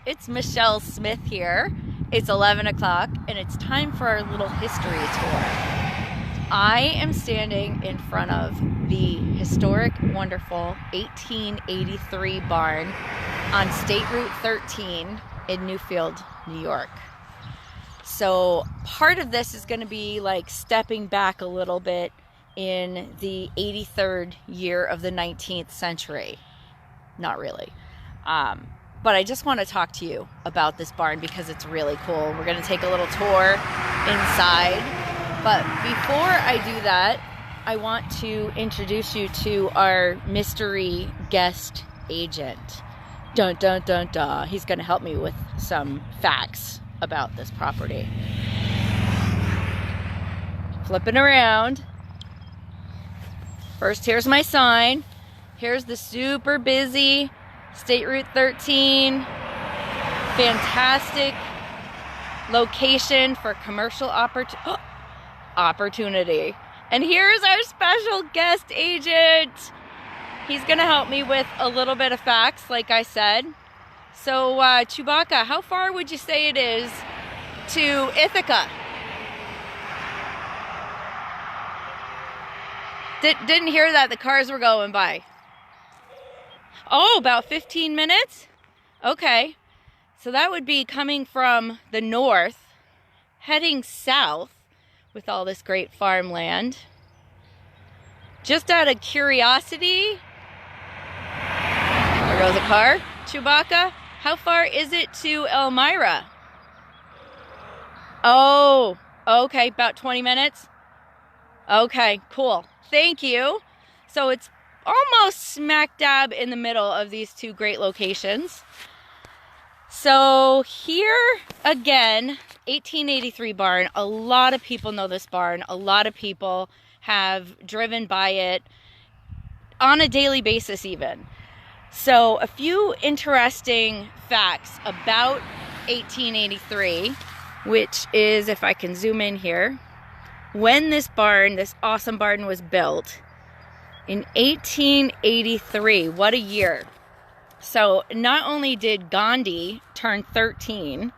it's Michelle Smith here. It's 11 o'clock and it's time for our little history tour. I am standing in front of the historic, wonderful 1883 barn on State Route 13 in Newfield, New York. So part of this is going to be like stepping back a little bit in the 83rd year of the 19th century. Not really. But I just want to talk to you about this barn because it's really cool. We're going to take a little tour inside. But before I do that, I want to introduce you to our mystery guest agent. Dun, dun, dun, dun. He's going to help me with some facts about this property. Flipping around. First, here's my sign. Here's the super busy State Route 13. Fantastic location for commercial opportunity. And here's our special guest agent. He's going to help me with a little bit of facts, like I said. So, Chewbacca, how far would you say it is to Ithaca? Didn't hear that. The cars were going by. Oh, about 15 minutes? Okay. So that would be coming from the north, heading south with all this great farmland. Just out of curiosity, there goes a car. Chewbacca, how far is it to Elmira? Oh, okay, about 20 minutes. Okay, cool. Thank you. So it's almost smack dab in the middle of these two great locations. So here again, 1883 barn. A lot of people know this barn. A lot of people have driven by it on a daily basis even. So a few interesting facts about 1883, which is, if I can zoom in here, when this barn, this awesome barn, was built in 1883. What a year. So not only did Gandhi turn 13,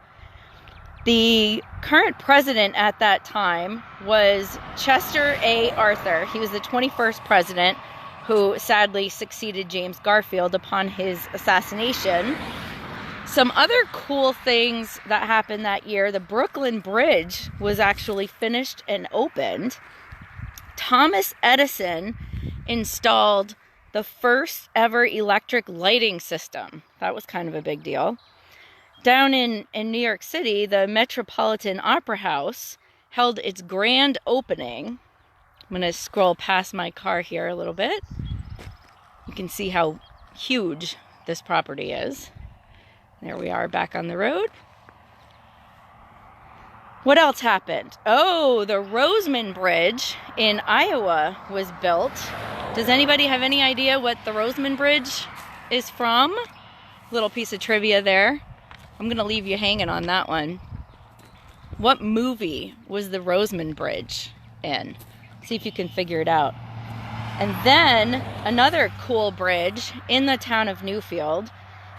the current president at that time was Chester A. Arthur. He was the 21st president who sadly succeeded James Garfield upon his assassination. Some other cool things that happened that year: the Brooklyn Bridge was actually finished and opened. Thomas Edison installed the first ever electric lighting system. That was kind of a big deal. Down in New York City, the Metropolitan Opera House held its grand opening. I'm going to scroll past my car here a little bit. You can see how huge this property is. There we are back on the road. What else happened? Oh, the Roseman Bridge in Iowa was built. Does anybody have any idea what the Roseman Bridge is from? Little piece of trivia there. I'm going to leave you hanging on that one. What movie was the Roseman Bridge in? See if you can figure it out. And then another cool bridge in the town of Newfield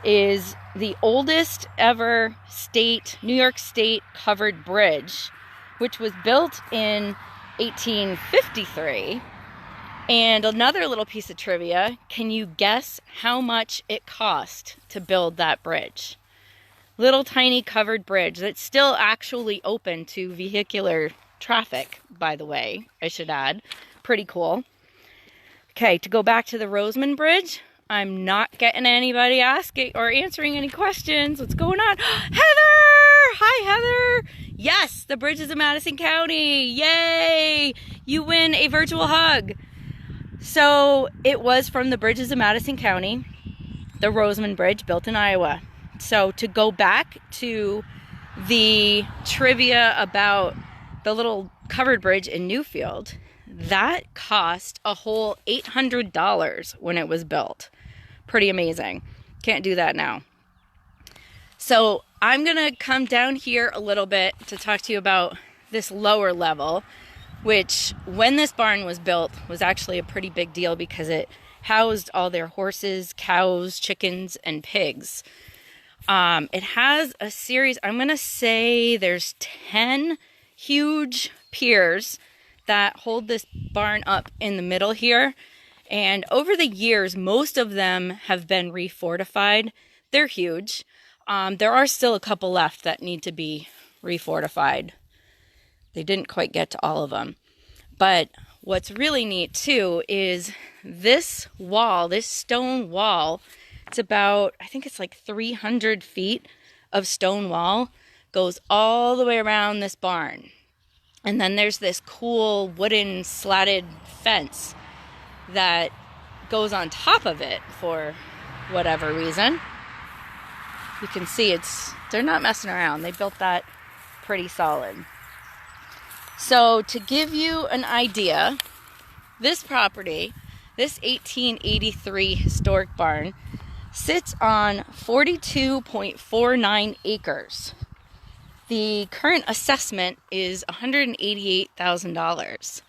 is the oldest ever New York State covered bridge, which was built in 1853. And another little piece of trivia, can you guess how much it cost to build that bridge? Little tiny covered bridge that's still actually open to vehicular traffic, by the way, I should add. Pretty cool. Okay, to go back to the Roseman Bridge, I'm not getting anybody asking or answering any questions. What's going on? Heather! Hi, Heather! Yes, the bridge is in Madison County. Yay! You win a virtual hug. So it was from the bridges of Madison County, the Roseman Bridge, built in Iowa. So to go back to the trivia about the little covered bridge in Newfield, that cost a whole $800 when it was built. Pretty amazing. Can't do that now. So I'm going to come down here a little bit to talk to you about this lower level, which when this barn was built was actually a pretty big deal because it housed all their horses, cows, chickens, and pigs. It has a series, I'm going to say there's 10 huge piers that hold this barn up in the middle here. And over the years, most of them have been refortified. They're huge. There are still a couple left that need to be refortified. They didn't quite get to all of them. But what's really neat too is this wall, this stone wall, it's about, I think it's like 300 feet of stone wall, goes all the way around this barn. And then there's this cool wooden slatted fence that goes on top of it for whatever reason. You can see they're not messing around. They built that pretty solid. So to give you an idea, this property, this 1883 historic barn, sits on 42.49 acres. The current assessment is $188,000.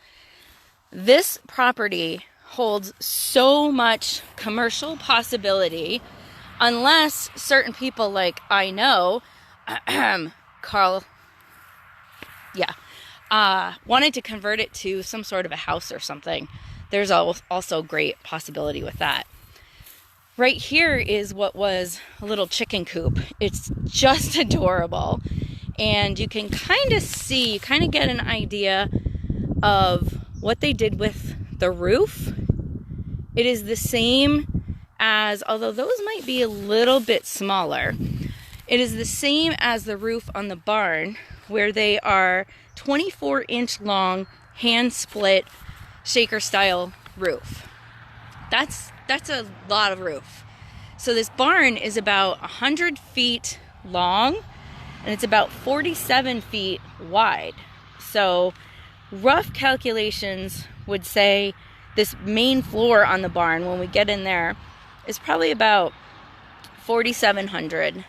This property holds so much commercial possibility, unless certain people like I know, Carl, wanted to convert it to some sort of a house or something. There's also great possibility with that. Right here is what was a little chicken coop. It's just adorable. And you can kind of get an idea of what they did with the roof. It is the same as, although those might be a little bit smaller, it is the same as the roof on the barn, where they are 24-inch long, hand split, shaker style roof. That's a lot of roof. So this barn is about 100 feet long, and it's about 47 feet wide. So rough calculations would say this main floor on the barn, when we get in there, is probably about 4,700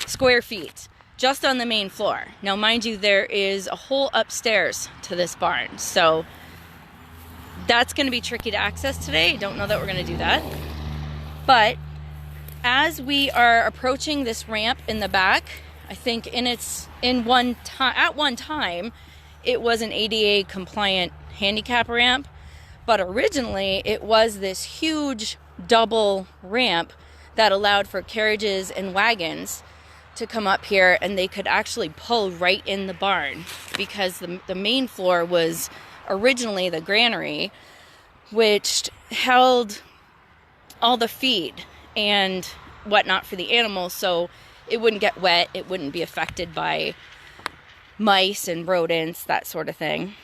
square feet, just on the main floor. Now, mind you, there is a whole upstairs to this barn, so that's going to be tricky to access today. Don't know that we're going to do that. But as we are approaching this ramp in the back, I think at one time it was an ADA compliant handicap ramp, but originally it was this huge double ramp that allowed for carriages and wagons to come up here, and they could actually pull right in the barn, because the main floor was originally the granary, which held all the feed and whatnot for the animals, so it wouldn't get wet, it wouldn't be affected by mice and rodents, that sort of thing.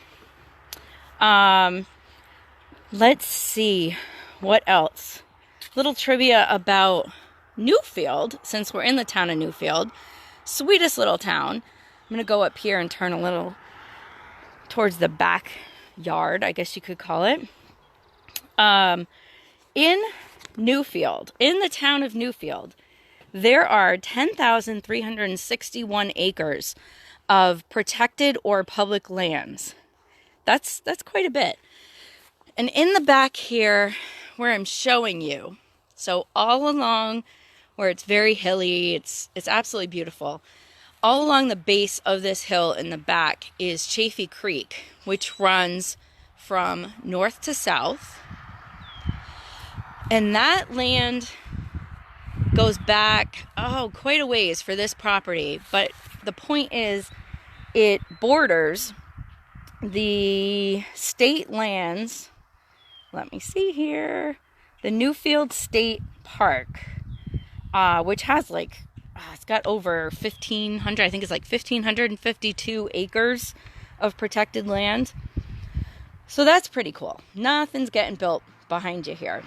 Let's see, what else? Little trivia about Newfield, since we're in the town of Newfield. Sweetest little town. I'm going to go up here and turn a little towards the backyard, I guess you could call it. In Newfield, in the town of Newfield, there are 10,361 acres of protected or public lands. That's quite a bit. And in the back here, where I'm showing you, so all along where it's very hilly, it's absolutely beautiful. All along the base of this hill in the back is Chaffee Creek, which runs from north to south. And that land goes back, quite a ways for this property. But the point is, it borders the state lands. Let me see here. The Newfield State Park, which has it's got over 1,500, I think it's like 1,552 acres of protected land. So that's pretty cool. Nothing's getting built behind you here.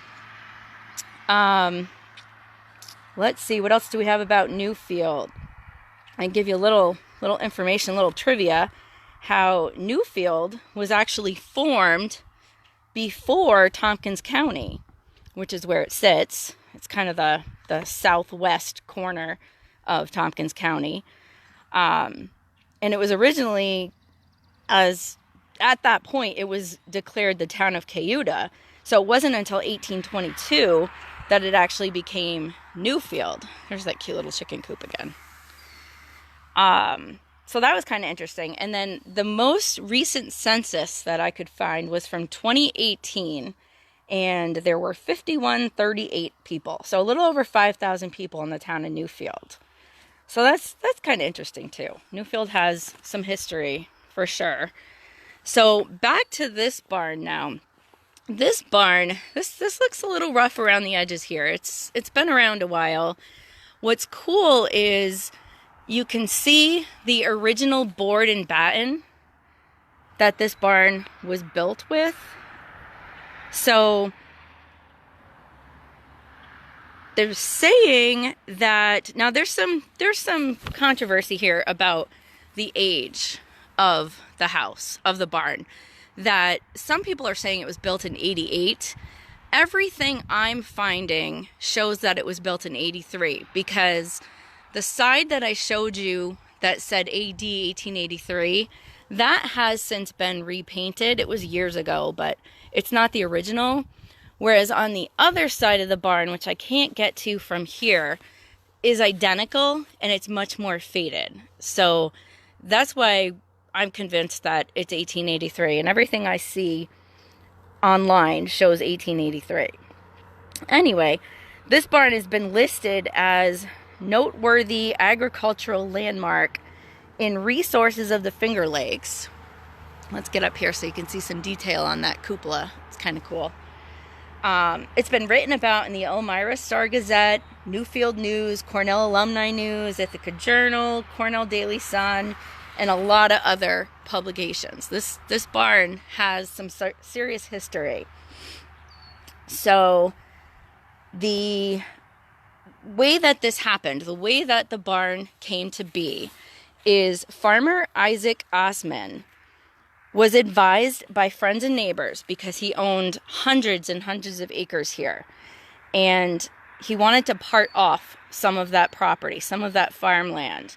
Let's see, what else do we have about Newfield? I give you a little information, a little trivia, how Newfield was actually formed before Tompkins County, which is where it sits. It's kind of the southwest corner of Tompkins County. And it was originally, at that point, it was declared the town of Cayuga. So it wasn't until 1822 that it actually became Newfield. There's that cute little chicken coop again. So that was kind of interesting. And then the most recent census that I could find was from 2018, and there were 5138 people. So a little over 5,000 people in the town of Newfield. So that's kind of interesting too. Newfield has some history for sure. So back to this barn now. This barn, this looks a little rough around the edges here. It's been around a while. What's cool is you can see the original board and batten that this barn was built with. So they're saying that now there's some controversy here about the age of the house, of the barn, that some people are saying it was built in 88. Everything I'm finding shows that it was built in 83, because the side that I showed you that said AD 1883, that has since been repainted. It was years ago, but it's not the original. Whereas on the other side of the barn, which I can't get to from here, is identical, and it's much more faded. So that's why I'm convinced that it's 1883, and everything I see online shows 1883. Anyway, this barn has been listed as noteworthy agricultural landmark in Resources of the Finger Lakes. Let's get up here so you can see some detail on that cupola. It's kind of cool. It's been written about in the Elmira Star Gazette, Newfield News, Cornell Alumni News, Ithaca Journal, Cornell Daily Sun, and a lot of other publications. This barn has some serious history. So the way that this happened, the way that the barn came to be, is Farmer Isaac Osman was advised by friends and neighbors, because he owned hundreds and hundreds of acres here, and he wanted to part off some of that property, some of that farmland.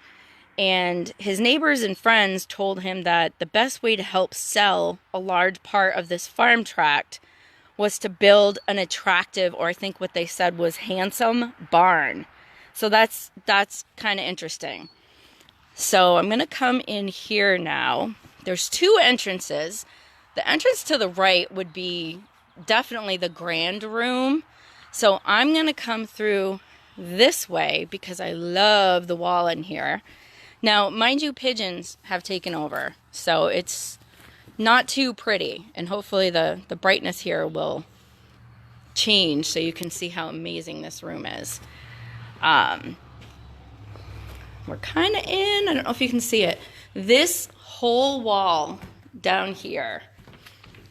And his neighbors and friends told him that the best way to help sell a large part of this farm tract was to build an attractive, or I think what they said was handsome, barn. So that's kind of interesting. So I'm going to come in here now. There's two entrances. The entrance to the right would be definitely the grand room. So I'm going to come through this way because I love the wall in here. Now, mind you, pigeons have taken over, so it's not too pretty. And hopefully the brightness here will change so you can see how amazing this room is. We're kind of in, I don't know if you can see it. This whole wall down here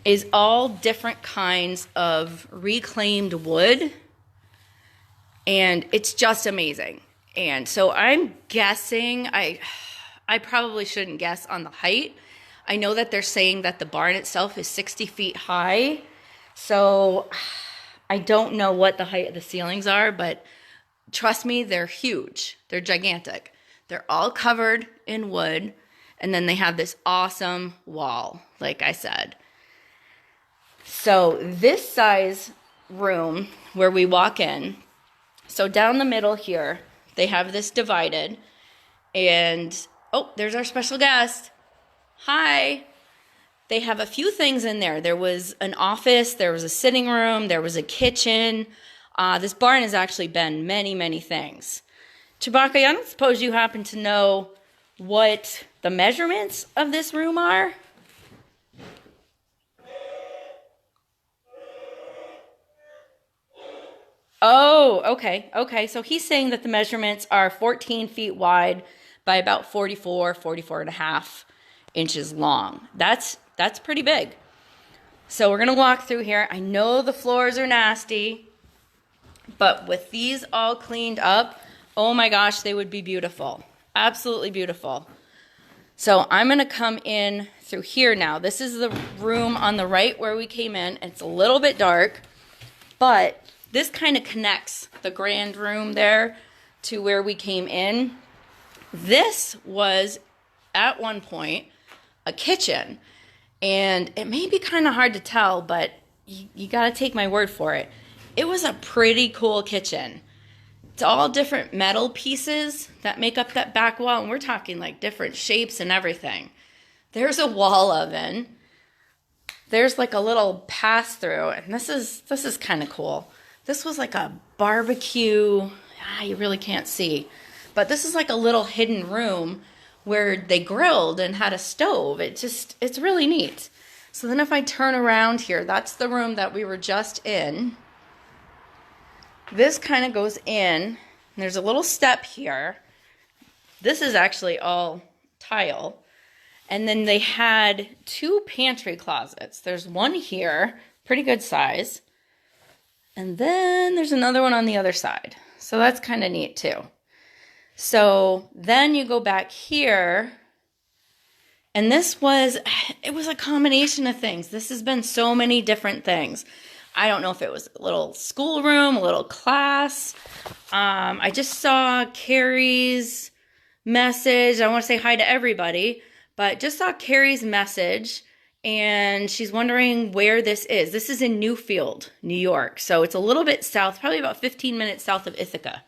is all different kinds of reclaimed wood, and it's just amazing. And so I'm guessing, I probably shouldn't guess on the height. I know that they're saying that the barn itself is 60 feet high, so I don't know what the height of the ceilings are, but trust me, they're huge. They're gigantic. They're all covered in wood, and then they have this awesome wall, like I said. So this size room where we walk in, so down the middle here, they have this divided, and oh, there's our special guest. Hi. They have a few things in there. There was an office, there was a sitting room, there was a kitchen. This barn has actually been many, many things. Chewbacca, I don't suppose you happen to know what the measurements of this room are? Oh, okay. Okay, so he's saying that the measurements are 14 feet wide by about 44 and a half inches long. That's pretty big. So we're going to walk through here. I know the floors are nasty, but with these all cleaned up, oh my gosh, they would be beautiful. Absolutely beautiful. So I'm going to come in through here now. This is the room on the right where we came in. It's a little bit dark, but this kind of connects the grand room there to where we came in. This was, at one point, a kitchen. And it may be kind of hard to tell, but you got to take my word for it. it was a pretty cool kitchen. It's all different metal pieces that make up that back wall, and we're talking like different shapes and everything. There's a wall oven. There's like a little pass through, and this is kind of cool. This was like a barbecue. You really can't see, but this is like a little hidden room where they grilled and had a stove. It's really neat. So then if I turn around here, that's the room that we were just in. This kind of goes in. There's a little step here. This is actually all tile. And then they had 2 pantry closets. There's one here, pretty good size. And then there's another one on the other side. So that's kind of neat too. So then you go back here. And it was a combination of things. This has been so many different things. I don't know if it was a little schoolroom, a little class. I just saw Carrie's message. I want to say hi to everybody. But just saw Carrie's message, and she's wondering where this is. This is in Newfield, New York. So it's a little bit south, probably about 15 minutes south of Ithaca.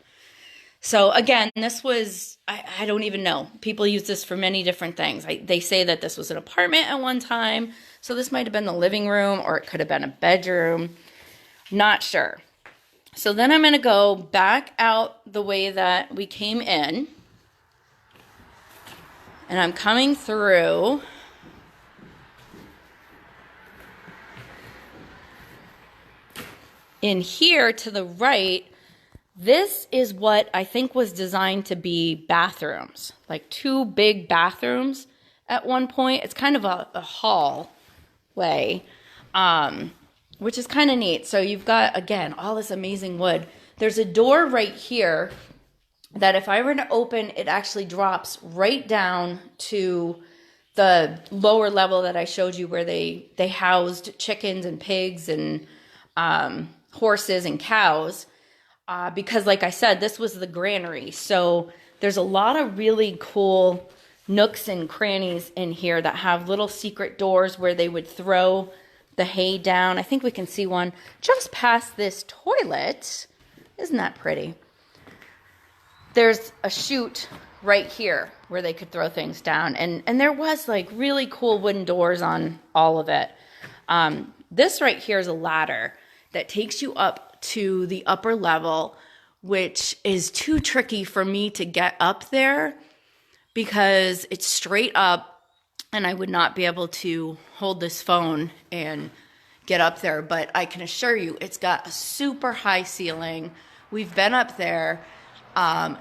So again, this was, I don't even know. People use this for many different things. They say that this was an apartment at one time. So this might have been the living room, or it could have been a bedroom. Not sure. So then I'm going to go back out the way that we came in. And I'm coming through in here to the right. This is what I think was designed to be bathrooms, like 2 big bathrooms at one point. It's kind of a hallway, which is kind of neat. So you've got, again, all this amazing wood. There's a door right here that if I were to open, it actually drops right down to the lower level that I showed you, where they housed chickens and pigs and horses and cows. Because like I said, this was the granary. So there's a lot of really cool nooks and crannies in here that have little secret doors where they would throw the hay down. I think we can see one just past this toilet. Isn't that pretty? There's a chute right here where they could throw things down. And there was like really cool wooden doors on all of it. This right here is a ladder that takes you up to the upper level, which is too tricky for me to get up there because it's straight up and I would not be able to hold this phone and get up there. But I can assure you it's got a super high ceiling. We've been up there.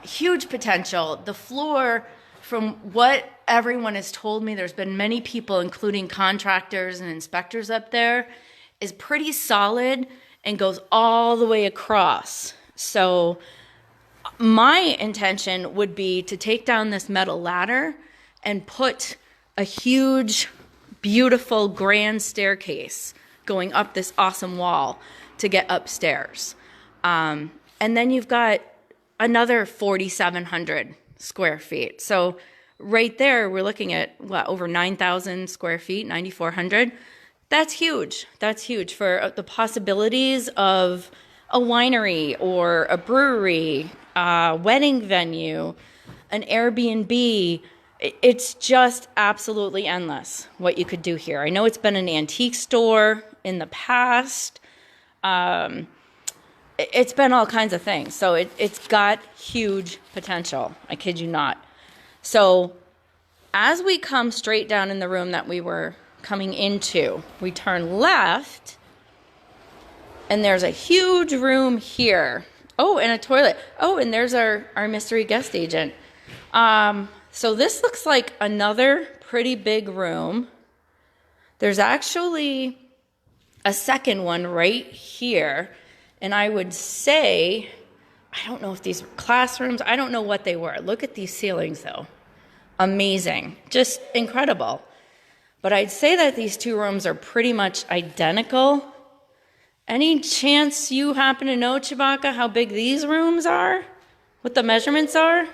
Huge potential. The floor, from what everyone has told me, there's been many people, including contractors and inspectors up there, is pretty solid and goes all the way across. So my intention would be to take down this metal ladder and put a huge, beautiful, grand staircase going up this awesome wall to get upstairs. And then you've got another 4,700 square feet. So right there, we're looking at over 9,000 square feet, 9,400. That's huge. That's huge for the possibilities of a winery or a brewery, a wedding venue, an Airbnb. It's just absolutely endless what you could do here. I know it's been an antique store in the past. It's been all kinds of things. So it's got huge potential. I kid you not. So as we come straight down in the room that we were coming into, we turn left, and there's a huge room here. Oh, and a toilet. Oh, and there's our mystery guest agent. So this looks like another pretty big room. There's actually a second one right here. And I would say, I don't know if these were classrooms. I don't know what they were. Look at these ceilings, though. Amazing. Just incredible. But I'd say that these 2 rooms are pretty much identical. Any chance you happen to know, Chewbacca, how big these rooms are? What the measurements are?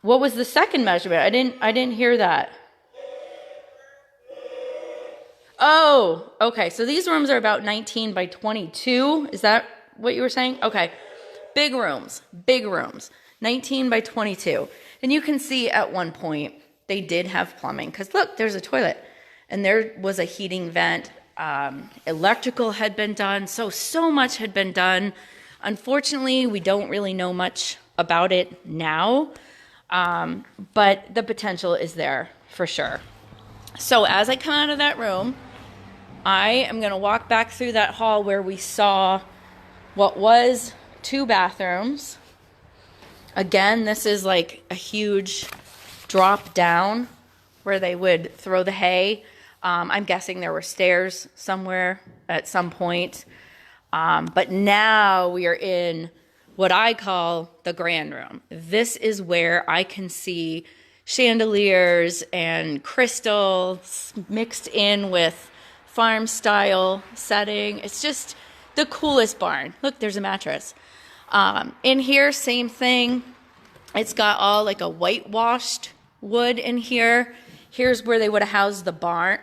What was the second measurement? I didn't hear that. Oh, okay. So these rooms are about 19 by 22. Is that what you were saying? Okay. Big rooms, 19 by 22. And you can see at one point they did have plumbing because look, there's a toilet and there was a heating vent. Electrical had been done. So much had been done. Unfortunately, we don't really know much about it now, but the potential is there for sure. So as I come out of that room, I am going to walk back through that hall where we saw what was 2 bathrooms. Again, this is like a huge drop down where they would throw the hay. I'm guessing there were stairs somewhere at some point. But now we are in what I call the grand room. This is where I can see chandeliers and crystals mixed in with farm style setting. It's just the coolest barn. Look, there's a mattress. In here, same thing. It's got all like a whitewashed wood in here. Here's where they would have housed the bar.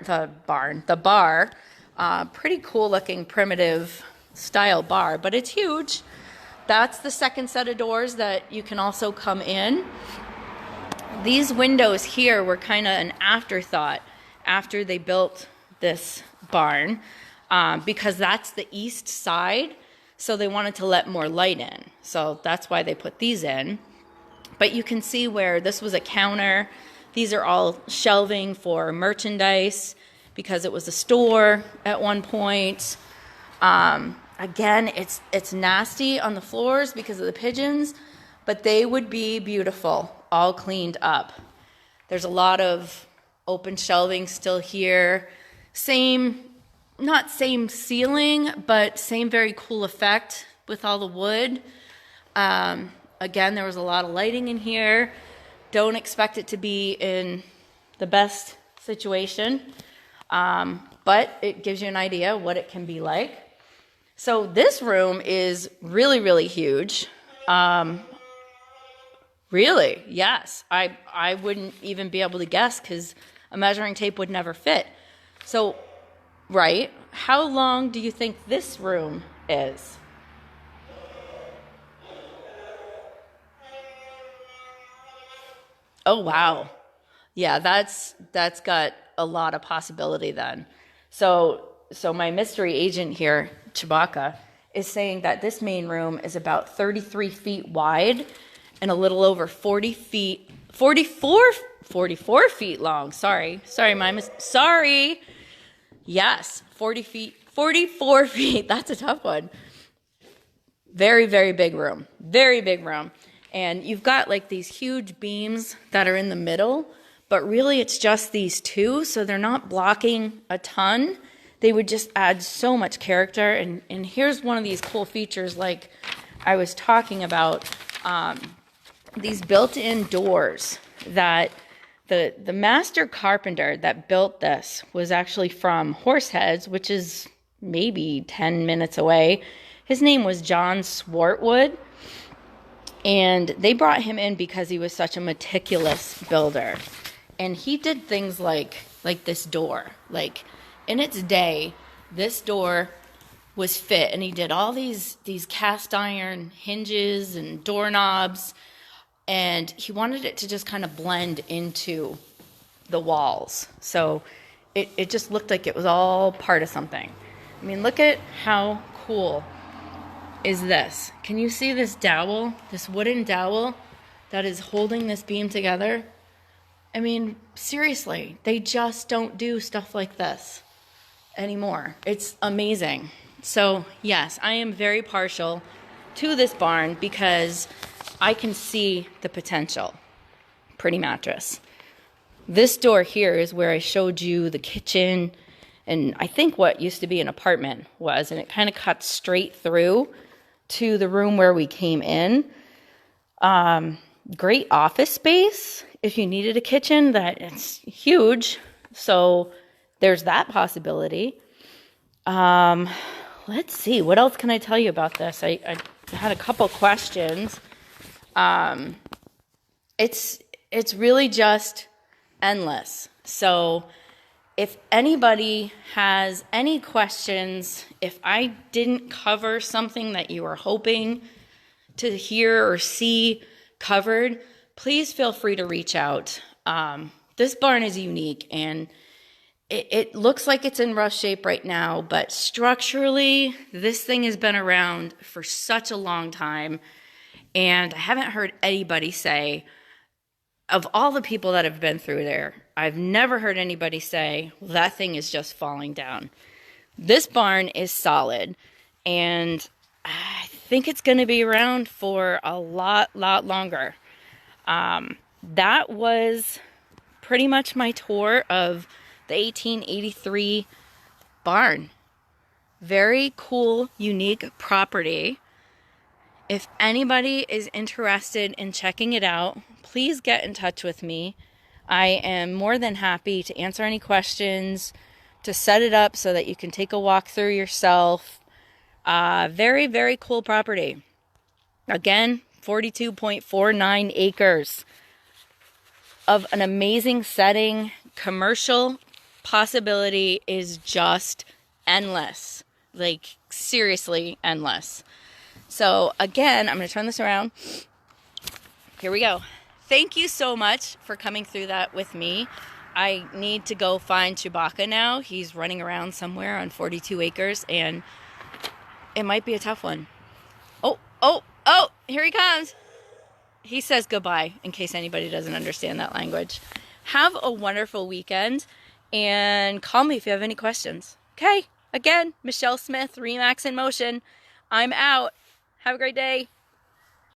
Pretty cool looking primitive style bar, but it's huge. That's the second set of doors that you can also come in. These windows here were kind of an afterthought after they built this barn, because that's the east side, so they wanted to let more light in. So that's why they put these in. But you can see where this was a counter. These are all shelving for merchandise because it was a store at one point. Again, it's nasty on the floors because of the pigeons, but they would be beautiful, all cleaned up. There's a lot of open shelving still here. Not same ceiling, but same very cool effect with all the wood. Again, there was a lot of lighting in here. Don't expect it to be in the best situation, but it gives you an idea what it can be like. So this room is really, really huge. Really, yes. I wouldn't even be able to guess because a measuring tape would never fit. So, right, how long do you think this room is? Oh, wow. Yeah, that's got a lot of possibility then. So my mystery agent here, Chewbacca, is saying that this main room is about 33 feet wide and a little over 44 feet long. Sorry, sorry. Yes, 44 feet. That's a tough one. Very, very big room. Very big room. And you've got like these huge beams that are in the middle, but really it's just these two, so they're not blocking a ton. They would just add so much character. And here's one of these cool features like I was talking about, these built-in doors that the master carpenter that built this was actually from Horseheads, which is maybe 10 minutes away. His name was John Swartwood. And they brought him in because he was such a meticulous builder. And he did things like this door. Like, in its day, this door was fit. And he did all these cast iron hinges and doorknobs. And he wanted it to just kind of blend into the walls. So it just looked like it was all part of something. I mean, look at how cool is this. Can you see this dowel, this wooden dowel that is holding this beam together? I mean, seriously, they just don't do stuff like this anymore. It's amazing. So yes, I am very partial to this barn because I can see the potential. Pretty mattress. This door here is where I showed you the kitchen and I think what used to be an apartment was, and it kind of cuts straight through to the room where we came in. Great office space if you needed a kitchen. That it's huge, so there's that possibility. Let's see, what else can I tell you about this? I had a couple questions. It's really just endless. So If anybody has any questions, if I didn't cover something that you were hoping to hear or see covered, please feel free to reach out. This barn is unique, and it looks like it's in rough shape right now, but structurally, this thing has been around for such a long time, and I haven't heard anybody say, of all the people that have been through there, I've never heard anybody say, well, that thing is just falling down. This barn is solid, and I think it's going to be around for a lot longer. That was pretty much my tour of the 1883 barn. Very cool, unique property. If anybody is interested in checking it out, please get in touch with me. I am more than happy to answer any questions, to set it up so that you can take a walk through yourself. Very, very cool property. Again, 42.49 acres of an amazing setting. Commercial possibility is just endless. Like, seriously endless. So again, I'm going to turn this around. Here we go. Thank you so much for coming through that with me. I need to go find Chewbacca now. He's running around somewhere on 42 acres, and it might be a tough one. Oh, here he comes. He says goodbye, in case anybody doesn't understand that language. Have a wonderful weekend, and call me if you have any questions. Okay? Again, Michele Smith, RE.MAX in motion. I'm out. Have a great day.